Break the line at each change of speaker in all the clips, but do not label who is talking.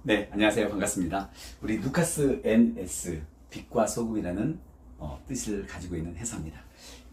네, 안녕하세요. 반갑습니다. 우리 루카스 NS, 빛과 소금이라는 뜻을 가지고 있는 회사입니다.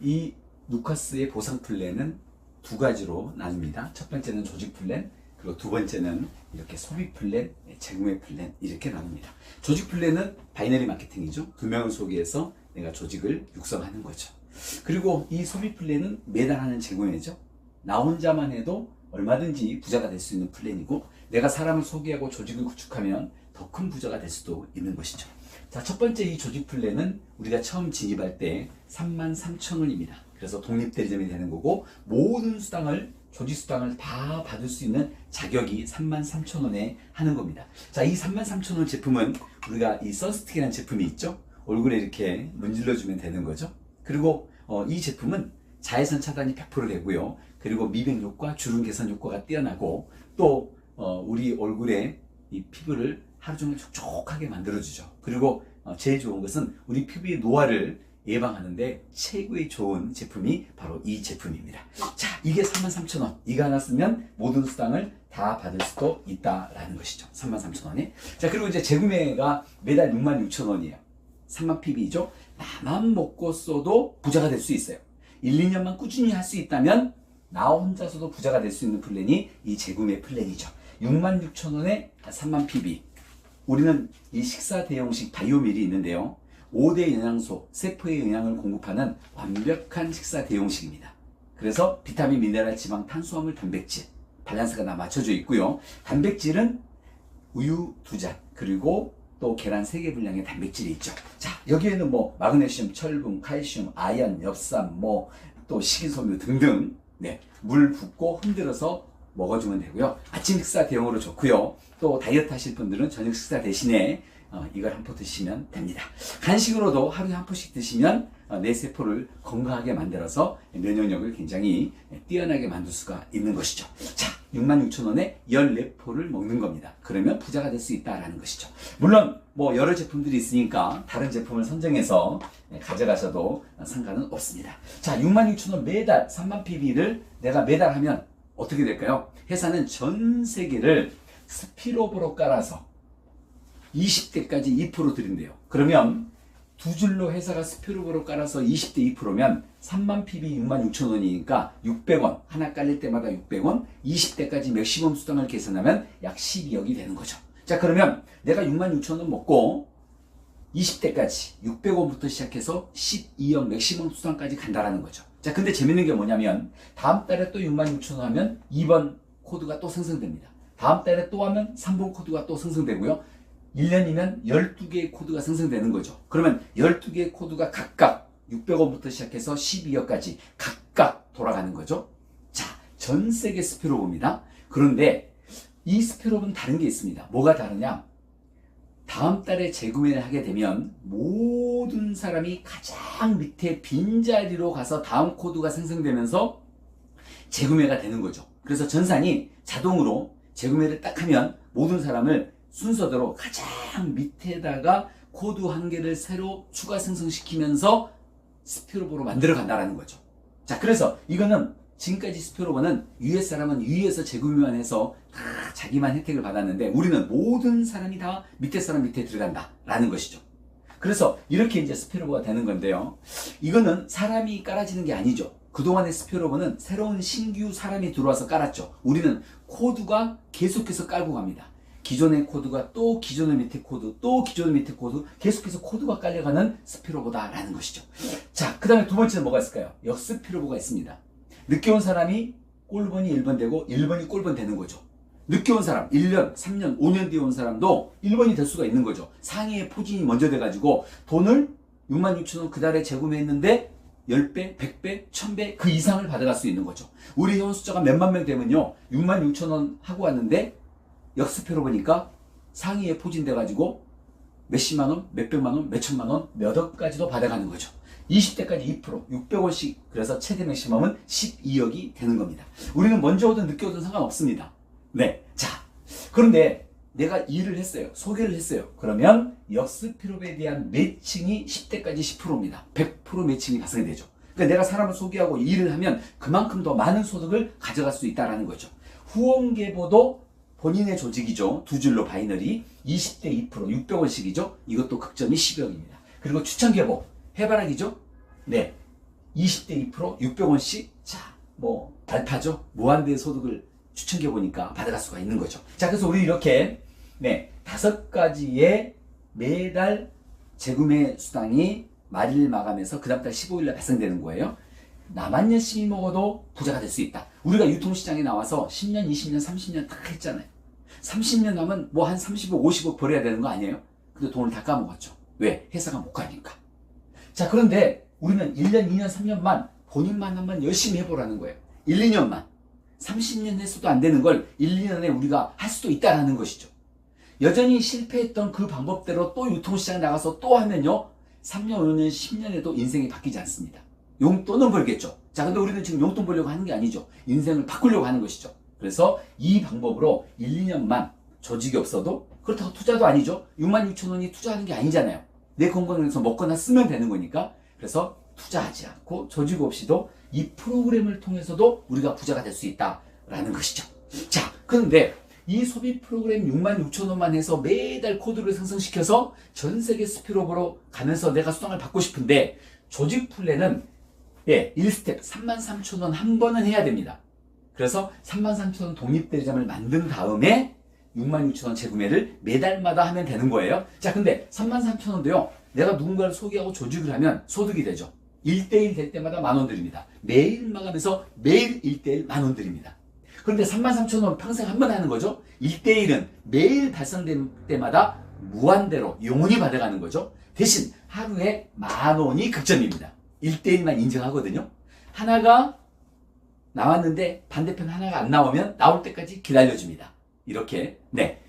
이 루카스의 보상 플랜은 두 가지로 나눕니다. 첫 번째는 조직 플랜, 그리고 두 번째는 이렇게 소비 플랜, 재구매 플랜 이렇게 나눕니다. 조직 플랜은 바이너리 마케팅이죠. 두 명을 소개해서 내가 조직을 육성하는 거죠. 그리고 이 소비 플랜은 매달 하는 재구매죠. 나 혼자만 해도 얼마든지 부자가 될 수 있는 플랜이고, 내가 사람을 소개하고 조직을 구축하면 더 큰 부자가 될 수도 있는 것이죠. 자, 첫 번째 이 조직 플랜은 우리가 처음 진입할 때 33,000원입니다. 그래서 독립대리점이 되는 거고, 모든 수당을, 조직 수당을 다 받을 수 있는 자격이 33,000원에 하는 겁니다. 자, 이 33,000원 제품은 우리가 이 선스틱이라는 제품이 있죠. 얼굴에 이렇게 문질러주면 되는 거죠. 그리고 이 제품은 자외선 차단이 100% 되고요. 그리고 미백 효과, 주름 개선 효과가 뛰어나고, 또 우리 얼굴에 이 피부를 하루 종일 촉촉하게 만들어주죠. 그리고 제일 좋은 것은 우리 피부의 노화를 예방하는데 최고의 좋은 제품이 바로 이 제품입니다. 자, 이게 33,000원. 이거 하나 쓰면 모든 수당을 다 받을 수도 있다라는 것이죠. 33,000원에. 자, 그리고 이제 재구매가 매달 66,000원이에요. 3만 PB죠. 나만 먹고 써도 부자가 될 수 있어요. 1, 2년만 꾸준히 할 수 있다면 나 혼자서도 부자가 될 수 있는 플랜이 이 재구매 플랜이죠. 66,000원에 3만 PB. 우리는 이 식사 대용식 바이오밀이 있는데요. 5대 영양소, 세포의 영양을 공급하는 완벽한 식사 대용식입니다. 그래서 비타민, 미네랄, 지방, 탄수화물, 단백질 밸런스가 다 맞춰져 있고요. 단백질은 우유 2잔, 그리고 또 계란 3개 분량의 단백질이 있죠. 자, 여기에는 뭐 마그네슘, 철분, 칼슘, 아연, 엽산, 또 식이섬유 등등, 물 붓고 흔들어서 먹어주면 되고요. 아침 식사 대용으로 좋고요. 또 다이어트 하실 분들은 저녁 식사 대신에 이걸 한 포 드시면 됩니다. 간식으로도 하루에 한 포씩 드시면 내 세포를 건강하게 만들어서 면역력을 굉장히 뛰어나게 만들 수가 있는 것이죠. 자, 66,000원에 14포를 먹는 겁니다. 그러면 부자가 될 수 있다라는 것이죠. 물론 여러 제품들이 있으니까 다른 제품을 선정해서 가져가셔도 상관은 없습니다. 자, 66,000원 매달 3만 PB를 내가 매달 하면 어떻게 될까요? 회사는 전 세계를 스피로브로 깔아서 20대까지 2% 드린대요. 그러면 두 줄로 회사가 스피로브로 깔아서 20대 2%면 3만 PB 66,000원이니까 600원, 하나 깔릴 때마다 600원, 20대까지 맥시멈 수당을 계산하면 약 12억이 되는 거죠. 자, 그러면 내가 66,000원 먹고 20대까지 600원부터 시작해서 12억 맥시멈 수당까지 간다라는 거죠. 자, 근데 재밌는 게 뭐냐면 다음 달에 또 66,000원 하면 2번 코드가 또 생성됩니다. 다음 달에 또 하면 3번 코드가 또 생성되고요. 1년이면 12개의 코드가 생성되는 거죠. 그러면 12개의 코드가 각각 600원부터 시작해서 12억까지 각각 돌아가는 거죠. 자, 전 세계 스피로브입니다. 그런데 이 스피로브는 다른 게 있습니다. 뭐가 다르냐? 다음 달에 재구매를 하게 되면 모든 사람이 가장 밑에 빈자리로 가서 다음 코드가 생성되면서 재구매가 되는 거죠. 그래서 전산이 자동으로 재구매를 딱 하면 모든 사람을 순서대로 가장 밑에다가 코드 한 개를 새로 추가 생성시키면서 스피로브로 만들어 간다라는 거죠. 자, 그래서 이거는 지금까지 스피로브는 위에 사람은 위에서 재구매만 해서 다 자기만 혜택을 받았는데, 우리는 모든 사람이 다 밑에 사람 밑에 들어간다라는 것이죠. 그래서 이렇게 이제 스피로브가 되는 건데요. 이거는 사람이 깔아지는 게 아니죠. 그동안의 스피로브는 새로운 신규 사람이 들어와서 깔았죠. 우리는 코드가 계속해서 깔고 갑니다. 기존의 코드가 또 기존의 밑에 코드, 또 기존의 밑에 코드, 계속해서 코드가 깔려가는 스피로브다라는 것이죠. 자, 그 다음에 두 번째는 뭐가 있을까요? 역스피로브가 있습니다. 늦게 온 사람이 꼴번이 1번 되고 1번이 꼴번 되는 거죠. 늦게 온 사람, 1년, 3년, 5년 뒤에 온 사람도 1번이 될 수가 있는 거죠. 상위의 포진이 먼저 돼가지고 돈을 66,000원 그 달에 재구매했는데 10배, 100배, 1000배 그 이상을 받아갈 수 있는 거죠. 우리 회원 숫자가 몇만 명 되면요, 66,000원 하고 왔는데 역스페로 보니까 상위에 포진돼가지고 몇십만 원, 몇백만 원, 몇천만 원, 몇 억까지도 받아가는 거죠. 20대까지 2%, 600원씩, 그래서 최대 맥시멈은 12억이 되는 겁니다. 우리는 먼저 오든 늦게 오든 상관없습니다. 네. 자, 그런데 내가 일을 했어요. 소개를 했어요. 그러면 역스피롭에 대한 매칭이 10대까지 10%입니다. 100% 매칭이 발생이 되죠. 그러니까 내가 사람을 소개하고 일을 하면 그만큼 더 많은 소득을 가져갈 수 있다는 거죠. 후원 계보도 본인의 조직이죠. 두 줄로 바이너리 20대 2% 600원씩이죠. 이것도 극점이 10억입니다. 그리고 추천 개보 해바라기죠. 네, 20대 2% 600원씩. 자, 뭐 알파죠. 무한대 소득을 추천해 보니까 받아갈 수가 있는 거죠. 자, 그래서 우리 이렇게 네, 5가지의 매달 재구매 수당이 말일 마감해서 그 다음 달 15일날 발생되는 거예요. 나만 열심히 먹어도 부자가 될 수 있다. 우리가 유통시장에 나와서 10년, 20년, 30년 다 했잖아요. 30년 하면 뭐 한 30억, 50억 벌어야 되는 거 아니에요? 근데 돈을 다 까먹었죠. 왜? 회사가 못 가니까. 자, 그런데 우리는 1년, 2년, 3년만 본인만 한번 열심히 해보라는 거예요. 1, 2년만. 30년 했어도 안 되는 걸 1, 2년에 우리가 할 수도 있다는 것이죠. 여전히 실패했던 그 방법대로 또 유통시장 나가서 또 하면요. 3년, 5년, 10년에도 인생이 바뀌지 않습니다. 용돈은 벌겠죠. 자, 근데 우리는 지금 용돈 벌려고 하는 게 아니죠. 인생을 바꾸려고 하는 것이죠. 그래서 이 방법으로 1, 2년만 조직이 없어도 그렇다고 투자도 아니죠. 66,000원이 투자하는 게 아니잖아요. 내 건강을 위해서 먹거나 쓰면 되는 거니까. 그래서 투자하지 않고 조직 없이도 이 프로그램을 통해서도 우리가 부자가 될 수 있다라는 것이죠. 자, 그런데 이 소비 프로그램 66,000원만 해서 매달 코드를 생성시켜서 전 세계 스피로버로 가면서 내가 수당을 받고 싶은데 조직 플랜은 1스텝 33,000원 한 번은 해야 됩니다. 그래서 33,000원 독립대리점을 만든 다음에 66,000원 재구매를 매달마다 하면 되는 거예요. 자, 근데 33,000원도요. 내가 누군가를 소개하고 조직을 하면 소득이 되죠. 1대1 될 때마다 만원 드립니다. 매일 마감해서 매일 1대1 만원 드립니다. 그런데 33,000원 평생 한 번 하는 거죠. 1대1은 매일 발생될 때마다 무한대로 영원히 받아가는 거죠. 대신 하루에 만원이 극점입니다. 1대1만 인정하거든요. 하나가 나왔는데 반대편 하나가 안 나오면 나올 때까지 기다려줍니다. 이렇게. 네.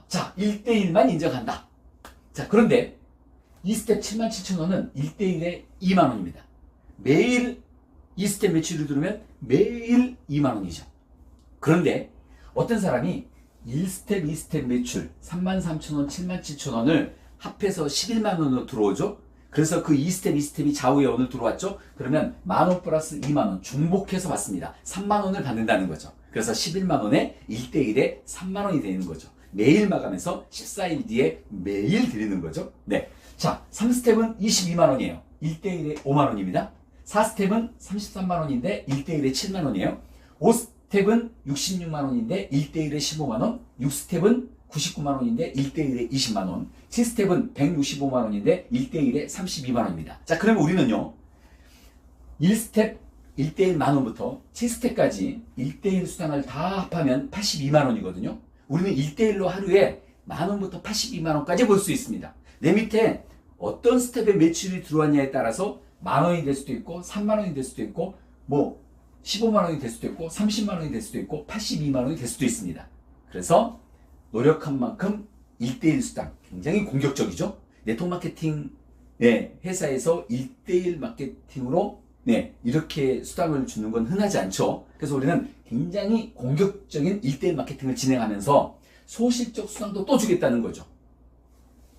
자, 1대1만 인정한다. 자, 그런데 2스텝 77,000원은 1대1에 2만원입니다. 매일 2스텝 매출을 들으면 매일 2만원이죠. 그런데 어떤 사람이 1스텝, 2스텝 매출 33,000원, 77,000원을 합해서 11만원으로 들어오죠. 그래서 그 2스텝, 2스텝이 좌우에 오늘 들어왔죠. 그러면 만원 플러스 2만원 중복해서 받습니다. 3만원을 받는다는 거죠. 그래서 11만원에 1대1에 3만원이 되는 거죠. 매일 마감해서 14일 뒤에 매일 드리는 거죠. 네. 자, 3스텝은 22만원이에요. 1대1에 5만원입니다. 4스텝은 33만원인데 1대1에 7만원이에요. 5스텝은 66만원인데 1대1에 15만원. 6스텝은 99만원인데 1대1에 20만원. 7스텝은 165만원인데 1대1에 32만원입니다. 자, 그러면 우리는요. 1스텝 1대1 만원부터 7스텝까지 1대1 수당을 다 합하면 82만원이거든요. 우리는 1대1로 하루에 만원부터 82만원까지 벌 수 있습니다. 내 밑에 어떤 스텝에 매출이 들어왔냐에 따라서 만원이 될 수도 있고 3만원이 될 수도 있고 뭐 15만원이 될 수도 있고 30만원이 될 수도 있고 82만원이 될 수도 있습니다. 그래서 노력한 만큼 1대1 수당 굉장히 공격적이죠. 네트워크 마케팅 회사에서 1대1 마케팅으로 이렇게 수당을 주는 건 흔하지 않죠. 그래서 우리는 굉장히 공격적인 1대1 마케팅을 진행하면서 소실적 수당도 또 주겠다는 거죠.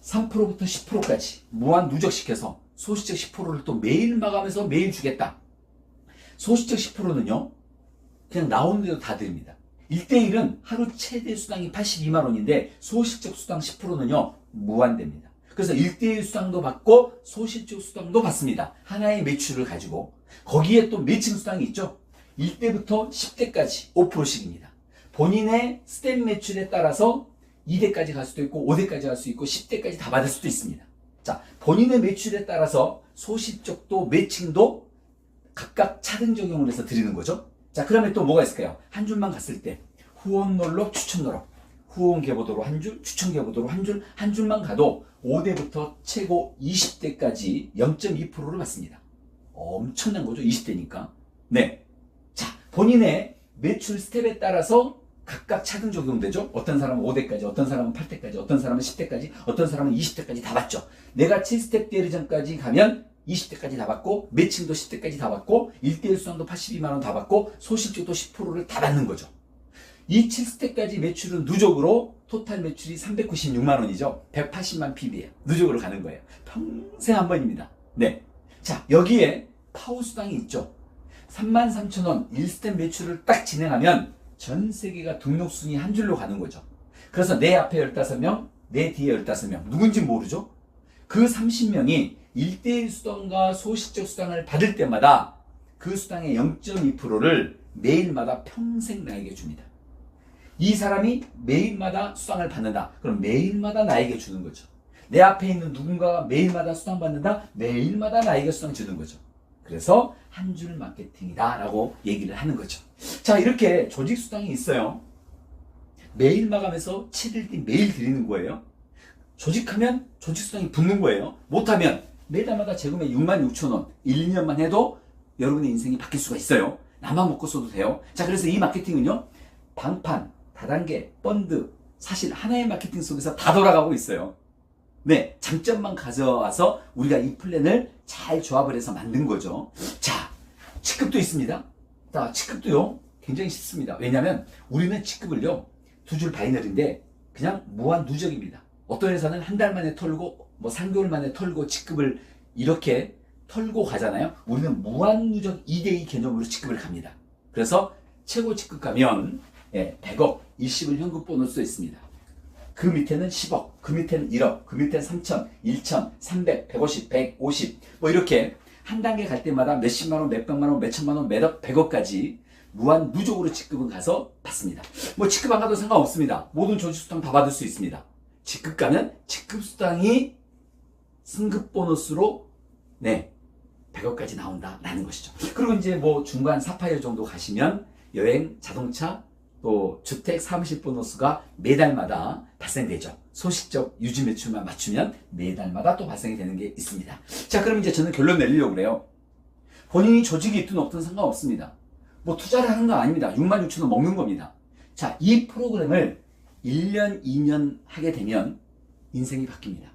3%부터 10%까지 무한 누적시켜서 소실적 10%를 또 매일 마감해서 매일 주겠다. 소실적 10%는요. 그냥 나오는 대로 다 드립니다. 1대1은 하루 최대 수당이 82만원인데 소실적 수당 10%는요. 무한대입니다. 그래서 1대1 수당도 받고 소실적 수당도 받습니다. 하나의 매출을 가지고 거기에 또 매칭 수당이 있죠. 1대부터 10대까지 5%씩입니다. 본인의 스텝 매출에 따라서 2대까지 갈 수도 있고 5대까지 갈 수 있고 10대까지 다 받을 수도 있습니다. 자, 본인의 매출에 따라서 소실적도 매칭도 각각 차등 적용을 해서 드리는 거죠. 자, 그러면 또 뭐가 있을까요? 한 줄만 갔을 때 후원 놀록 추천 놀록 후원 계보도로 한 줄, 추천 계보도로 한 줄, 한 줄만 가도 5대부터 최고 20대까지 0.2%를 받습니다. 엄청난 거죠. 20대니까. 네. 자, 본인의 매출 스텝에 따라서 각각 차등 적용되죠. 어떤 사람은 5대까지, 어떤 사람은 8대까지, 어떤 사람은 10대까지, 어떤 사람은 20대까지 다 받죠. 내가 7스텝 대리점까지 가면 20대까지 다 받고 매칭도 10대까지 다 받고 1대1 수당도 82만원 다 받고 소실적도 10%를 다 받는 거죠. 이 7스텝까지 매출은 누적으로 토탈 매출이 396만원이죠. 180만 PB예요. 누적으로 가는 거예요. 평생 한 번입니다. 네. 자, 여기에 파워 수당이 있죠. 33,000원 1스텝 매출을 딱 진행하면 전 세계가 등록순위 한 줄로 가는 거죠. 그래서 내 앞에 15명, 내 뒤에 15명. 누군지 모르죠? 그 30명이 1대1 수당과 소식적 수당을 받을 때마다 그 수당의 0.2%를 매일마다 평생 나에게 줍니다. 이 사람이 매일마다 수당을 받는다. 그럼 매일마다 나에게 주는 거죠. 내 앞에 있는 누군가가 매일마다 수당 받는다. 매일마다 나에게 수당 주는 거죠. 그래서 한 줄 마케팅이다 라고 얘기를 하는 거죠. 자, 이렇게 조직 수당이 있어요. 매일 마감해서 7일 뒤 매일 드리는 거예요. 조직하면 조직 수당이 붙는 거예요. 못하면 매달마다 제금액 66,000원 1, 2년만 해도 여러분의 인생이 바뀔 수가 있어요. 나만 먹고 써도 돼요. 자, 그래서 이 마케팅은요, 방판, 다단계, 펀드, 사실 하나의 마케팅 속에서 다 돌아가고 있어요. 네, 장점만 가져와서 우리가 이 플랜을 잘 조합을 해서 만든 거죠. 자, 취급도 있습니다. 자, 취급도요, 굉장히 쉽습니다. 왜냐하면 우리는 취급을요, 2줄 바이너리인데 그냥 무한 누적입니다. 어떤 회사는 한 달 만에 털고 뭐 3개월 만에 털고 취급을 이렇게 털고 가잖아요. 우리는 무한 누적 2대2 개념으로 취급을 갑니다. 그래서 최고 취급 가면 100억 일시불 현금 보너스도 있습니다. 그 밑에는 10억, 그 밑에는 1억, 그 밑에는 3천, 1천, 300, 150, 150 뭐 이렇게 한 단계 갈 때마다 몇십만 원, 몇백만 원, 몇천만 원, 몇억, 100억까지 무한 누적으로 취급은 가서 받습니다. 뭐 취급 안 가도 상관없습니다. 모든 조직 수당 다 받을 수 있습니다. 취급 가면 취급 수당이 승급 보너스로 100억까지 나온다라는 것이죠. 그리고 이제 뭐 중간 사파이어 정도 가시면 여행, 자동차, 또 주택, 사무실 보너스가 매달마다 발생되죠. 소식적 유지 매출만 맞추면 매달마다 또 발생이 되는 게 있습니다. 자, 그럼 이제 저는 결론 내리려고 그래요. 본인이 조직이 있든 없든 상관없습니다. 뭐 투자를 하는 거 아닙니다. 66,000원 먹는 겁니다. 자, 이 프로그램을 1년, 2년 하게 되면 인생이 바뀝니다.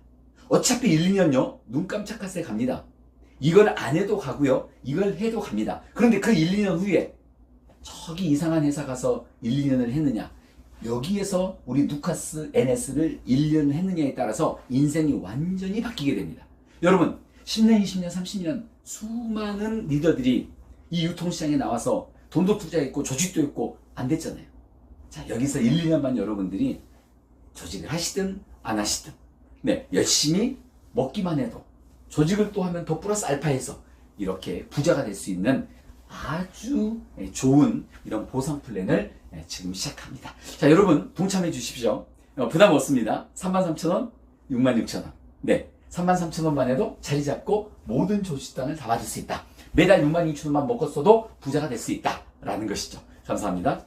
어차피 1, 2년요, 눈 깜짝할 새 갑니다. 이걸 안 해도 가고요, 이걸 해도 갑니다. 그런데 그 1, 2년 후에 저기 이상한 회사 가서 1, 2년을 했느냐, 여기에서 우리 누카스 NS를 1년 했느냐에 따라서 인생이 완전히 바뀌게 됩니다. 여러분, 10년, 20년, 30년 수많은 리더들이 이 유통시장에 나와서 돈도 투자했고 조직도 했고 안 됐잖아요. 자, 여기서 1, 2년만 여러분들이 조직을 하시든 안 하시든 열심히 먹기만 해도 조직을 또 하면 더 플러스 알파해서 이렇게 부자가 될 수 있는 아주 좋은 이런 보상 플랜을 지금 시작합니다. 자, 여러분 동참해 주십시오. 부담 없습니다. 33,000원, 66,000원. 33,000원만 해도 자리 잡고 모든 조직수당을 다 받을 수 있다. 매달 66,000원만 먹었어도 부자가 될 수 있다 라는 것이죠. 감사합니다.